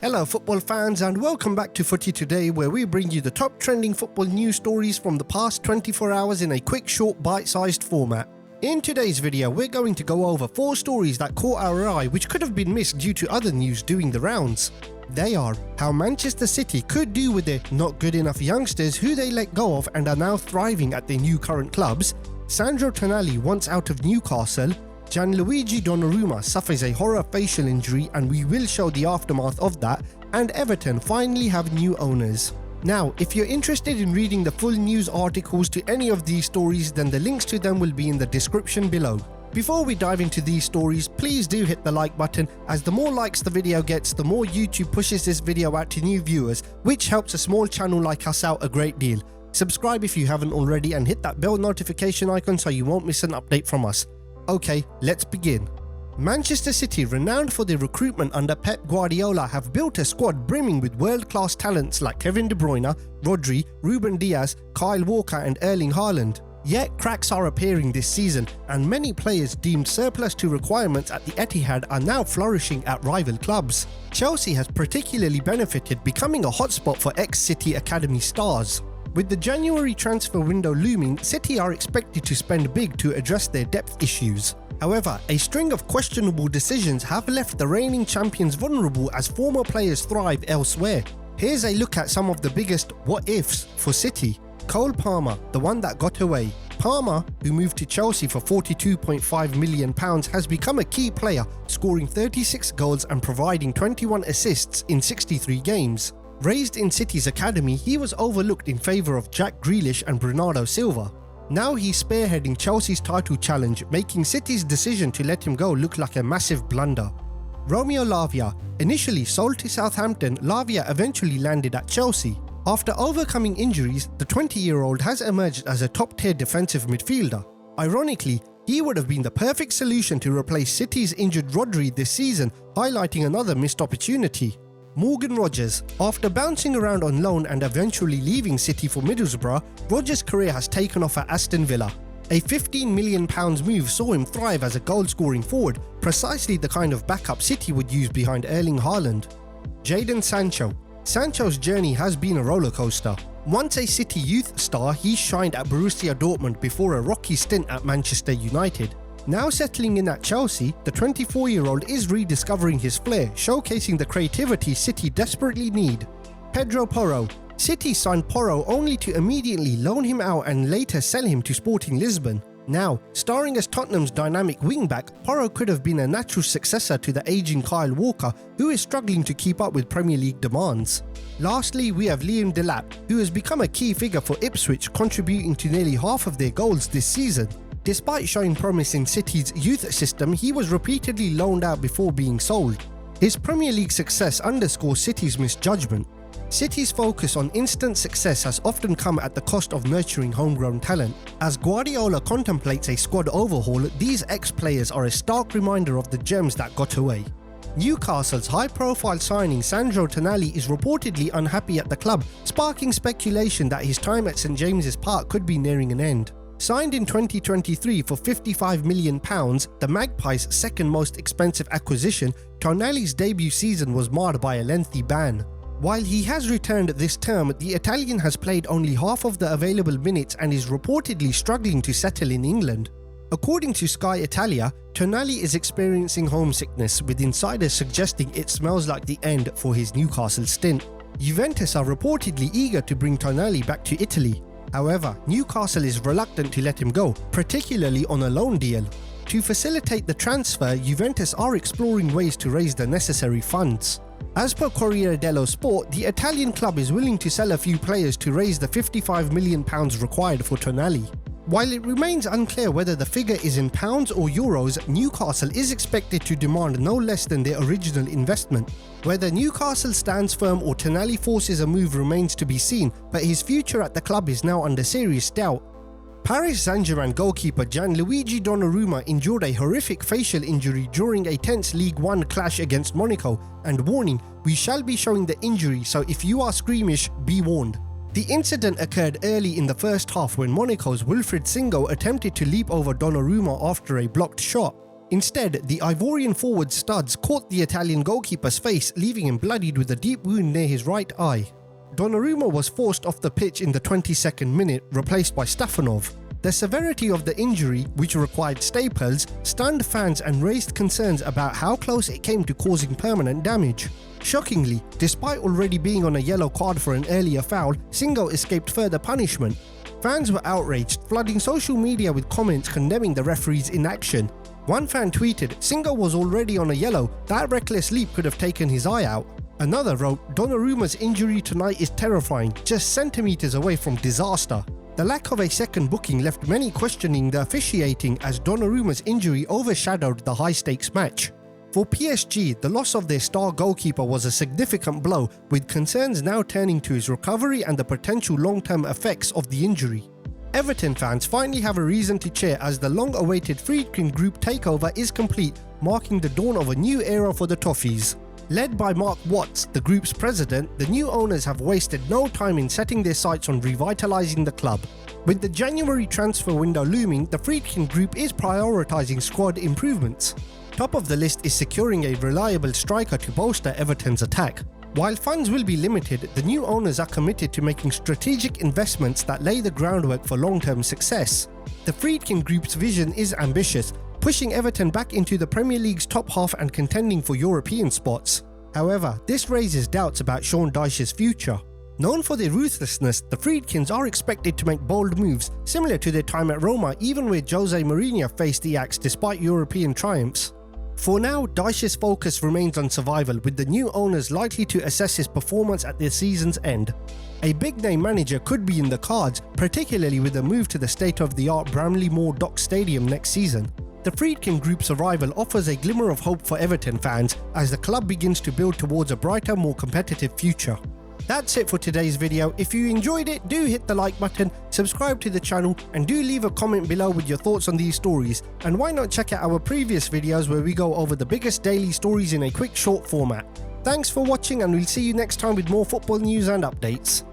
Hello football fans and welcome back to Footy Today, where we bring you the top trending football news stories from the past 24 hours in a quick, short, bite-sized format. In today's video, we're going to go over 4 stories that caught our eye which could have been missed due to other news doing the rounds. They are how Manchester City could do with their not good enough youngsters who they let go of and are now thriving at their new current clubs, SANDRO Tonali once out of Newcastle, Gianluigi Donnarumma suffers a horror facial injury and we will show the aftermath of that, and Everton finally have new owners. Now, if you're interested in reading the full news articles to any of these stories, then the links to them will be in the description below. Before we dive into these stories, please do hit the like button, as the more likes the video gets, the more YouTube pushes this video out to new viewers, which helps a small channel like us out a great deal. Subscribe if you haven't already and hit that bell notification icon so you won't miss an update from us. Okay, let's begin. Manchester City, renowned for their recruitment under Pep Guardiola, have built a squad brimming with world-class talents like Kevin de Bruyne, Rodri, Ruben Dias, Kyle Walker and Erling Haaland. Yet cracks are appearing this season, and many players deemed surplus to requirements at the Etihad are now flourishing at rival clubs. Chelsea has particularly benefited, becoming a hotspot for ex-City Academy stars. With the January transfer window looming, City are expected to spend big to address their depth issues. However, a string of questionable decisions have left the reigning champions vulnerable as former players thrive elsewhere. Here's a look at some of the biggest what-ifs for City. Cole Palmer, the one that got away. Palmer, who moved to Chelsea for £42.5 million, has become a key player, scoring 36 goals and providing 21 assists in 63 games. Raised in City's academy, he was overlooked in favour of Jack Grealish and Bernardo Silva. Now he's spearheading Chelsea's title challenge, making City's decision to let him go look like a massive blunder. Romeo Lavia. Initially sold to Southampton, Lavia eventually landed at Chelsea. After overcoming injuries, the 20-year-old has emerged as a top-tier defensive midfielder. Ironically, he would have been the perfect solution to replace City's injured Rodri this season, highlighting another missed opportunity. Morgan Rogers. After bouncing around on loan and eventually leaving City for Middlesbrough, Rogers' career has taken off at Aston Villa. A £15 million move saw him thrive as a goal-scoring forward, precisely the kind of backup City would use behind Erling Haaland. Jadon Sancho. Sancho's journey has been a rollercoaster. Once a City youth star, he shined at Borussia Dortmund before a rocky stint at Manchester United. Now settling in at Chelsea, the 24-year-old is rediscovering his flair, showcasing the creativity City desperately need. Pedro Porro. City signed Porro only to immediately loan him out and later sell him to Sporting Lisbon. Now, starring as Tottenham's dynamic wingback, Porro could have been a natural successor to the aging Kyle Walker, who is struggling to keep up with Premier League demands. Lastly, we have Liam Delap, who has become a key figure for Ipswich, contributing to nearly half of their goals this season. Despite showing promise in City's youth system, he was repeatedly loaned out before being sold. His Premier League success underscores City's misjudgment. City's focus on instant success has often come at the cost of nurturing homegrown talent. As Guardiola contemplates a squad overhaul, these ex-players are a stark reminder of the gems that got away. Newcastle's high-profile signing Sandro Tonali is reportedly unhappy at the club, sparking speculation that his time at St James's Park could be nearing an end. Signed in 2023 for £55 million, the Magpies' second most expensive acquisition, Tonali's debut season was marred by a lengthy ban. While he has returned this term, the Italian has played only half of the available minutes and is reportedly struggling to settle in England. According to Sky Italia, Tonali is experiencing homesickness, with insiders suggesting it smells like the end for his Newcastle stint. Juventus are reportedly eager to bring Tonali back to Italy. However, Newcastle is reluctant to let him go, particularly on a loan deal. To facilitate the transfer, Juventus are exploring ways to raise the necessary funds. As per Corriere dello Sport, the Italian club is willing to sell a few players to raise the £55 million required for Tonali. While it remains unclear whether the figure is in pounds or euros, Newcastle is expected to demand no less than their original investment. Whether Newcastle stands firm or Tonali forces a move remains to be seen, but his future at the club is now under serious doubt. Paris Saint-Germain goalkeeper Gianluigi Donnarumma endured a horrific facial injury during a tense League One clash against Monaco, and warning, we shall be showing the injury, so if you are squeamish, be warned. The incident occurred early in the first half when Monaco's Wilfried Singo attempted to leap over Donnarumma after a blocked shot. Instead, the Ivorian forward studs caught the Italian goalkeeper's face, leaving him bloodied with a deep wound near his right eye. Donnarumma was forced off the pitch in the 22nd minute, replaced by Stefanov. The severity of the injury, which required staples, stunned fans and raised concerns about how close it came to causing permanent damage. Shockingly, despite already being on a yellow card for an earlier foul, Singo escaped further punishment. Fans were outraged, flooding social media with comments condemning the referee's inaction. One fan tweeted, "Singo was already on a yellow, that reckless leap could have taken his eye out." Another wrote, "Donnarumma's injury tonight is terrifying, just centimetres away from disaster." The lack of a second booking left many questioning the officiating as Donnarumma's injury overshadowed the high-stakes match. For PSG, the loss of their star goalkeeper was a significant blow, with concerns now turning to his recovery and the potential long-term effects of the injury. Everton fans finally have a reason to cheer as the long-awaited Friedkin Group takeover is complete, marking the dawn of a new era for the Toffees. Led by Mark Watts, the group's president, the new owners have wasted no time in setting their sights on revitalising the club. With the January transfer window looming, the Friedkin Group is prioritising squad improvements. Top of the list is securing a reliable striker to bolster Everton's attack. While funds will be limited, the new owners are committed to making strategic investments that lay the groundwork for long-term success. The Friedkin Group's vision is ambitious, pushing Everton back into the Premier League's top half and contending for European spots. However, this raises doubts about Sean Dyche's future. Known for their ruthlessness, the Friedkins are expected to make bold moves, similar to their time at Roma, even where Jose Mourinho faced the axe despite European triumphs. For now, Dyche's focus remains on survival, with the new owners likely to assess his performance at the season's end. A big-name manager could be in the cards, particularly with a move to the state-of-the-art Bramley Moore Dock Stadium next season. The Friedkin Group's arrival offers a glimmer of hope for Everton fans as the club begins to build towards a brighter, more competitive future. That's it for today's video. If you enjoyed it, do hit the like button, subscribe to the channel, and do leave a comment below with your thoughts on these stories. And why not check out our previous videos where we go over the biggest daily stories in a quick short format. Thanks for watching, and we'll see you next time with more football news and updates.